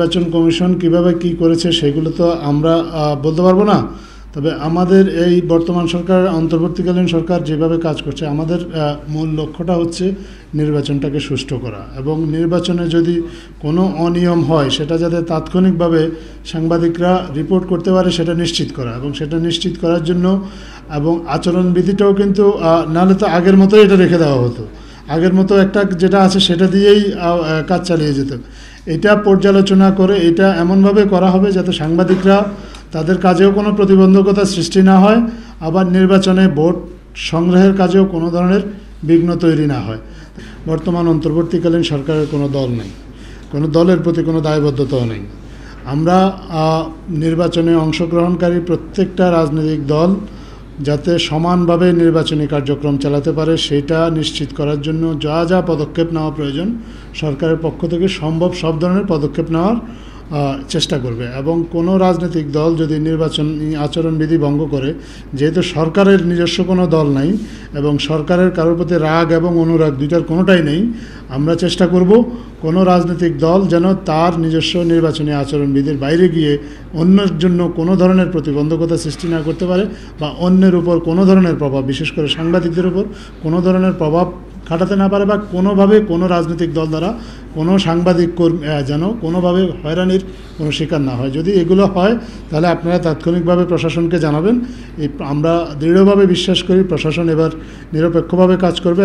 নির্বাচন কমিশন কিভাবে কি করেছে সেগুলো তো আমরা বলতে পারবো না। তবে আমাদের এই বর্তমান সরকার, অন্তর্বর্তীকালীন সরকার যেভাবে কাজ করছে, আমাদের মূল লক্ষ্যটা হচ্ছে নির্বাচনটাকে সুষ্ঠু করা, এবং নির্বাচনে যদি কোনো অনিয়ম হয় সেটা যাতে তাৎক্ষণিকভাবে সাংবাদিকরা রিপোর্ট করতে পারে সেটা নিশ্চিত করা, এবং সেটা নিশ্চিত করার জন্য এবং আচরণবিধিটাও কিন্তু নাহলে তো আগের মতোই এটা রেখে দেওয়া হতো, আগের মতো একটা যেটা আছে সেটা দিয়েই কাজ চালিয়ে যেত। এটা পর্যালোচনা করে এটা এমনভাবে করা হবে যাতে সাংবাদিকরা তাদের কাজেও কোনো প্রতিবন্ধকতা সৃষ্টি না হয়, আবার নির্বাচনে ভোট সংগ্রহের কাজেও কোনো ধরনের বিঘ্ন তৈরি না হয়। বর্তমান অন্তর্বর্তীকালীন সরকারের কোনো দল নেই, কোনো দলের প্রতি কোনো দায়বদ্ধতাও নেই। আমরা নির্বাচনে অংশগ্রহণকারী প্রত্যেকটা রাজনৈতিক দল যাতে সমানভাবে নির্বাচনী কার্যক্রম চালাতে পারে সেটা নিশ্চিত করার জন্য যা যা পদক্ষেপ নেওয়া প্রয়োজন সরকারের পক্ষ থেকে সম্ভব সব ধরনের পদক্ষেপ নেওয়ার চেষ্টা করবে। এবং কোনো রাজনৈতিক দল যদি নির্বাচনী আচরণবিধি ভঙ্গ করে, যেহেতু সরকারের নিজস্ব কোনো দল নাই এবং সরকারের কারোর প্রতি রাগ এবং অনুরাগ দুইটার কোনোটাই নেই, আমরা চেষ্টা করব কোনো রাজনৈতিক দল যেন তার নিজস্ব নির্বাচনী আচরণবিধির বাইরে গিয়ে অন্যের জন্য কোনো ধরনের প্রতিবন্ধকতা সৃষ্টি না করতে পারে, বা অন্যের উপর কোনো ধরনের প্রভাব, বিশেষ করে সাংবাদিকদের উপর কোনো ধরনের প্রভাব খাটাতে না পারে, বা কোনোভাবে কোনো রাজনৈতিক দল দ্বারা কোনো সাংবাদিক যেন কোনোভাবে হয়রানির কোনো শিকার না হয়। যদি এগুলো হয় তাহলে আপনারা তাৎক্ষণিকভাবে প্রশাসনকে জানাবেন। আমরা দৃঢ়ভাবে বিশ্বাস করি প্রশাসন এবার নিরপেক্ষভাবে কাজ করবে।